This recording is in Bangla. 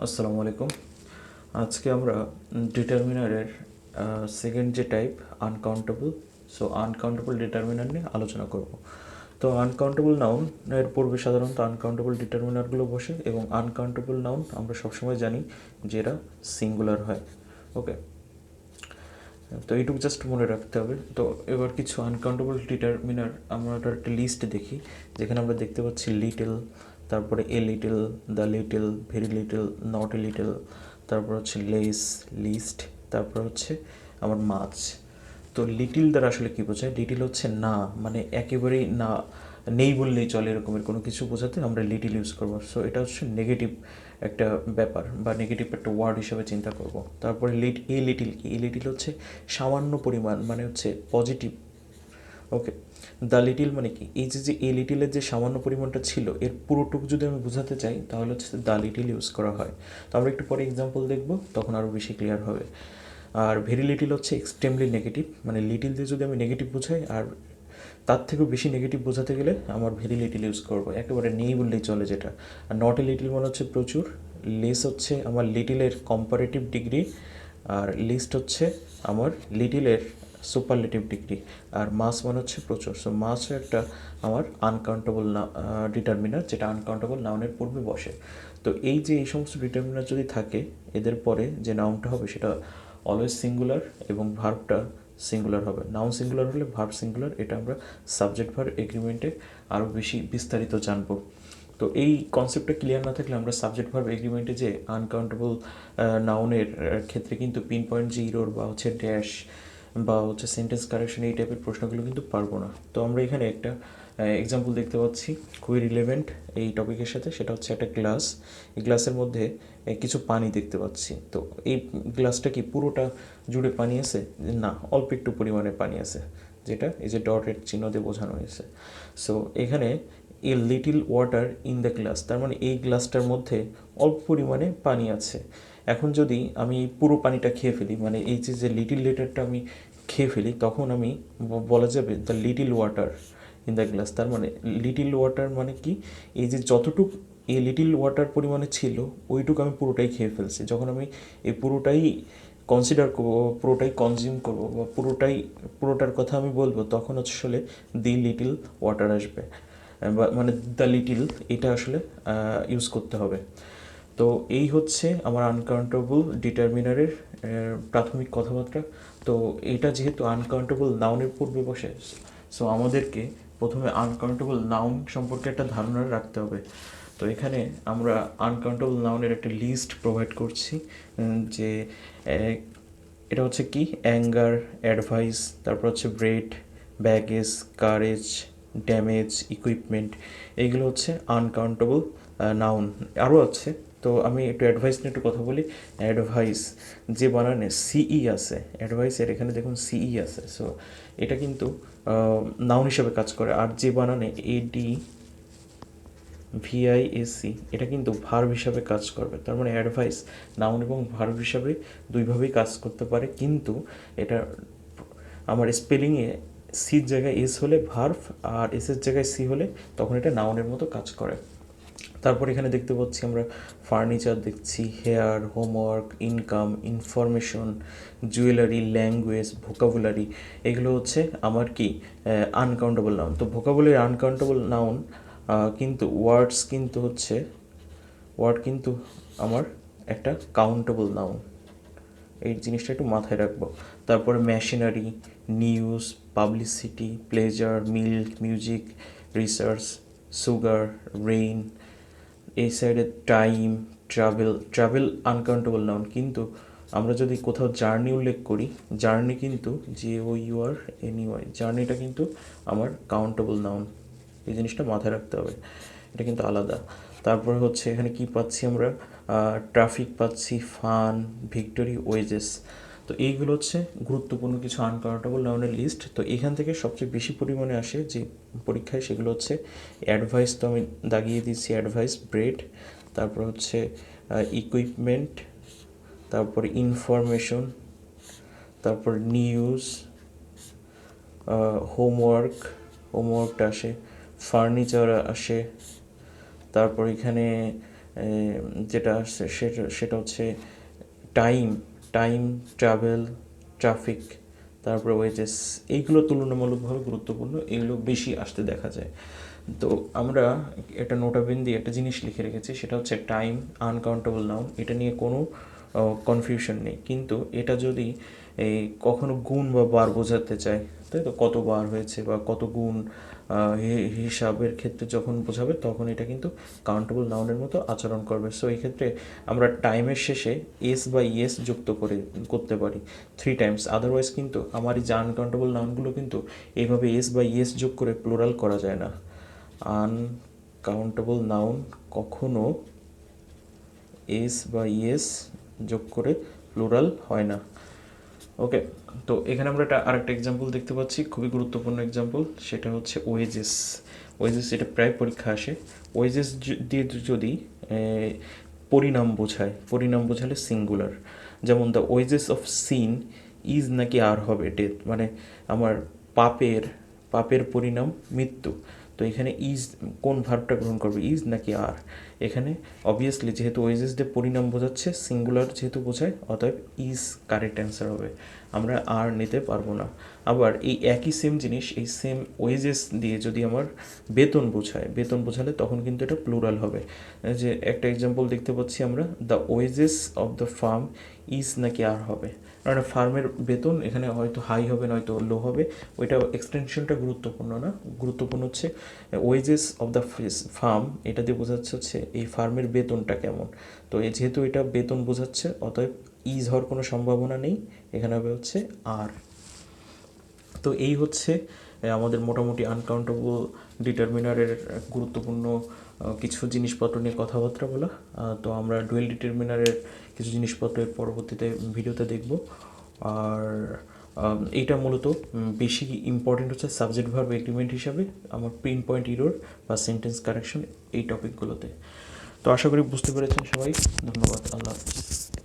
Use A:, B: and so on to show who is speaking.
A: আসসালামু আলাইকুম। আজকে আমরা ডিটারমিনারের সেকেন্ড যে টাইপ আনকাউন্টেবল, আনকাউন্টেবল ডিটারমিনার নিয়ে আলোচনা করব। তো আনকাউন্টেবল নাউনের পূর্বে সাধারণত আনকাউন্টেবল ডিটারমিনারগুলো বসে এবং আনকাউন্টেবল নাউন আমরা সবসময় জানি যে এরা সিঙ্গুলার হয়। ওকে, তো এইটুকু জাস্ট মনে রাখতে হবে। তো এবার কিছু আনকাউন্টেবল ডিটারমিনার আমরা একটা লিস্ট দেখি, যেখানে আমরা দেখতে পাচ্ছি লিটল, তারপরে a little, the little, very little, not a little, তারপর হচ্ছে লেস, লিস্ট, তারপর হচ্ছে আমার মাছ। তো লিটিল দ্বারা আসলে কী বোঝায়? লিটিল হচ্ছে না, মানে একেবারেই না, নেই বললেই চলে এরকমের কোনো কিছু বোঝাতে আমরা লিটিল ইউজ করবো। সো এটা হচ্ছে নেগেটিভ একটা ব্যাপার বা নেগেটিভ একটা ওয়ার্ড হিসেবে চিন্তা করব। তারপরে এ লিটিল কি? এ লিটিল হচ্ছে সামান্য পরিমাণ, মানে হচ্ছে পজিটিভ। ওকে, দ্য লিটিল মানে কি? এই যে এ লিটিলের যে সামান্য পরিমাণটা ছিল, এর পুরোটুকু যদি আমি বোঝাতে চাই তাহলে হচ্ছে দ্য লিটিল ইউজ করা হয়। তো আমরা একটু পরে এক্সাম্পল দেখব, তখন আরও বেশি ক্লিয়ার হবে। আর ভেরি লিটিল হচ্ছে এক্সট্রিমলি নেগেটিভ, মানে লিটিল দিয়ে যদি আমি নেগেটিভ বোঝাই আর তার থেকেও বেশি নেগেটিভ বোঝাতে গেলে আমার ভেরি লিটিল ইউজ করবো, একেবারে নেই বললেই চলে যেটা। আর নট এ লিটিল মানে হচ্ছে প্রচুর। লেস হচ্ছে আমার লিটিলের কম্পারেটিভ ডিগ্রি, আর লিস্ট হচ্ছে আমার লিটিলের সুপারলেটিভ ডিগ্রি, আর মাস মানে হচ্ছে প্রচুর। সো মাস একটা আমার আনকাউন্টেবল না ডিটারমিনার, যেটা আনকাউন্টেবল নাউনের পূর্বে বসে। তো এই সমস্ত ডিটারমিনার যদি থাকে, এদের পরে যে নাউনটা হবে সেটা অলওয়েজ সিঙ্গুলার এবং ভার্বটা সিঙ্গুলার হবে। নাউন সিঙ্গুলার হলে ভার্ব সিঙ্গুলার, এটা আমরা সাবজেক্ট ভার্ব এগ্রিমেন্টে আরও বেশি বিস্তারিত জানবো। তো এই কনসেপ্টটা ক্লিয়ার না থাকলে আমরা সাবজেক্ট ভার্ব এগ্রিমেন্টে যে আনকাউন্টেবল নাউনের ক্ষেত্রে কিন্তু পিন পয়েন্ট জিরোর বা হচ্ছে ড্যাশ বা হচ্ছে সেন্টেন্স কারেকশন এই টাইপের প্রশ্নগুলো কিন্তু পারবো না। তো আমরা এখানে একটা এক্সাম্পল দেখতে পাচ্ছি খুবই রিলেভেন্ট এই টপিকের সাথে, সেটা হচ্ছে একটা গ্লাস। এই গ্লাসের মধ্যে কিছু পানি দেখতে পাচ্ছি। তো এই গ্লাসটা কি পুরোটা জুড়ে পানি আছে? না, অল্প একটু পরিমাণে পানি আছে, যেটা এই যে ডটের চিহ্ন দিয়ে বোঝানো হয়েছে। সো এখানে a little water in the glass, তার মানে এই গ্লাসটার মধ্যে অল্প পরিমাণে পানি আছে। এখন যদি আমি পুরো পানিটা খেয়ে ফেলি, মানে এই যে লিটিল লিটারটা আমি খেয়ে ফেলি, তখন আমি বলা যাবে the little water in the glass. তার মানে লিটিল ওয়াটার মানে কি? এই যে যতটুকু এই লিটিল ওয়াটার পরিমাণে ছিল, ওইটুকু আমি পুরোটাই খেয়ে ফেলছি। যখন আমি এই পুরোটাই কনসিডার করবো, পুরোটাই কনজিউম করবো বা পুরোটার কথা আমি বলবো, তখন আসলে দি লিটিল ওয়াটার আসবে, বা মানে দ্য লিটিল, এটা আসলে ইউজ করতে হবে। তো এই হচ্ছে আমার আনকাউন্টেবল ডিটারমিনারের প্রাথমিক কথাবার্তা। তো এটা যেহেতু আনকাউন্টেবল নাউনের পূর্বে বসে, সো আমাদেরকে প্রথমে আনকাউন্টেবল নাউন সম্পর্কে একটা ধারণা রাখতে হবে। তো এখানে আমরা আনকাউন্টেবল নাউনের একটা লিস্ট প্রোভাইড করছি, যে এটা হচ্ছে কি? অ্যাঙ্গার, অ্যাডভাইস, তারপর হচ্ছে bread, baggage, courage, damage, equipment, এইগুলো হচ্ছে আনকাউন্টেবল নাউন। আরও আছে, তো আমি একটু অ্যাডভাইস নিয়ে একটু কথা বলি। অ্যাডভাইস যে বানানে সিই আছে, অ্যাডভাইসের এখানে দেখুন সিই আছে, সো এটা কিন্তু নাউন হিসাবে কাজ করে। আর যে বানানে এডি ভিআইএসি, এটা কিন্তু ভার্ব হিসাবে কাজ করবে। তার মানে অ্যাডভাইস নাউন এবং ভার্ব হিসাবে দুইভাবেই কাজ করতে পারে, কিন্তু এটা আমার স্পেলিংয়ে সির জায়গায় এস হলে ভার্ভ আর এসের জায়গায় সি হলে তখন এটা নাউনের মতো কাজ করে। তারপর এখানে দেখতে পাচ্ছি আমরা ফার্নিচার দেখছি, hair, homework, income, information, jewellery, language, vocabulary, এগুলো হচ্ছে আমার কি আনকাউন্টেবল নাউন। তো ভোকাবুলারি আনকাউন্টেবল নাউন, কিন্তু ওয়ার্ড কিন্তু আমার একটা কাউন্টেবল নাউন। এই জিনিসটা একটু মাথায় রাখবো। তারপরে machinery, news, publicity, pleasure, milk, music, research, sugar, rain. এই সাইডে টাইম, ট্রাভেল আনকাউন্টেবল নাউন, কিন্তু আমরা যদি কোথাও জার্নি উল্লেখ করি, জার্নি কিন্তু JOURNEY, জার্নিটা কিন্তু আমার কাউন্টেবল নাউন। এই জিনিসটা মাথায় রাখতে হবে, এটা কিন্তু আলাদা। তারপরে হচ্ছে এখানে কি পাচ্ছি আমরা? ট্রাফিক পাচ্ছি, ফান, ভিক্টোরি, ওয়েজেস। তো এইগুলো হচ্ছে গুরুত্বপূর্ণ কিছু আনকাউন্টেবল নাউনের লিস্ট। তো এখান থেকে সবচেয়ে বেশি পরিমাণে আসে যে পরীক্ষায়, সেগুলো হচ্ছে অ্যাডভাইস, তো আমি দাগিয়ে দিচ্ছি অ্যাডভাইস, ব্রেড, তারপর হচ্ছে ইকুইপমেন্ট, তারপর ইনফরমেশন, তারপর নিউজ, হোমওয়ার্কটা আসে, ফার্নিচার আসে, তারপর এখানে যেটা সেটা হচ্ছে টাইম, ট্রাভেল, ট্রাফিক, তারপরে ওয়েজেস, এইগুলো তুলনামূলকভাবে গুরুত্বপূর্ণ, এগুলো বেশি আসতে দেখা যায়। তো আমরা এটা নোটাবেন দিয়ে একটা জিনিস লিখে রেখেছি, সেটা হচ্ছে টাইম আনকাউন্টেবল নাউন, এটা নিয়ে কোনো কনফিউশন নেই। কিন্তু এটা যদি এই কখনো গুণ বা বার বোঝাতে চায়, তাই তো, কত বার হয়েছে বা কত গুণ হিসাবের ক্ষেত্রে যখন বোঝাবে, তখন এটা কিন্তু কাউন্টেবল নাউনের মতো আচরণ করবে। সো এই ক্ষেত্রে আমরা টাইমের শেষে এস বা ইয়েস যুক্ত করতে পারি 3 টাইমস। আদারওয়াইজ কিন্তু আমার এই যে আনকাউন্টেবল নাউনগুলো কিন্তু এইভাবে এস বা ইয়েস যোগ করে প্লুরাল করা যায় না। আনকাউন্টেবল নাউন কখনো এস বা ইয়েস যোগ করে প্লুরাল হয় না। ওকে, তো এখানে আমরা আরেকটা এক্সাম্পল দেখতে পাচ্ছি, খুবই গুরুত্বপূর্ণ এক্সাম্পল, সেটা হচ্ছে ওয়েজেস। ওয়েজেস এটা প্রায় পরীক্ষা আসে। ওয়েজেস দিয়ে যদি পরিণাম বোঝালে সিঙ্গুলার, যেমন the wages of sin is নাকি আর হবে ডেথ, মানে আমার পাপের পরিণাম মৃত্যু। তো এখানে ইজ কোন ভার্বটা গ্রহণ করবে, ইজ নাকি আর? এখানে অবভিয়াসলি যেহেতু ওয়েজেস দিয়ে পরিণাম বোঝাচ্ছে, সিঙ্গুলার যেহেতু বোঝায়, অতএব ইজ কারেক্ট অ্যান্সার হবে, আমরা আর নিতে পারবো না। আবার এই একই সেম জিনিস, এই সেম ওয়েজেস দিয়ে যদি আমার বেতন বোঝালে তখন কিন্তু এটা প্লুরাল হবে। যে একটা এক্সাম্পল দেখতে পাচ্ছি আমরা, the wages of the firm is নাকি আর হবে, কারণ ফার্মের বেতন এখানে হয়তো হাই হবে নয়তো লো হবে, ওইটা এক্সটেনশনটা গুরুত্বপূর্ণ না, গুরুত্বপূর্ণ হচ্ছে ওয়েজেস অফ দ্য ফার্ম, এটা দিয়ে বোঝাচ্ছে হচ্ছে এই ফার্মের বেতনটা কেমন। তো যেহেতু এটা বেতন বোঝাচ্ছে, অতএব ইজ হওয়ার কোনো সম্ভাবনা নেই, এখানে হবে হচ্ছে আর। তো এই হচ্ছে আমাদের মোটামুটি আনকাউন্টেবল ডিটারমিনারের গুরুত্বপূর্ণ কিছু জিনিসপত্র নিয়ে কথাবার্তা বলা। তো আমরা ডুয়েল ডিটারমিনারের কিছু জিনিসপত্রের পরবর্তীতে ভিডিওতে দেখব। আর এইটা মূলত বেশি ইম্পর্টেন্ট হচ্ছে সাবজেক্ট ভার্ব এগ্রিমেন্ট হিসাবে আমার পিন পয়েন্ট ইরর বা সেন্টেন্স কারেকশন এই টপিকগুলোতে। তো আশা করি বুঝতে পেরেছেন সবাই। ধন্যবাদ, আল্লাহ হাফিজ।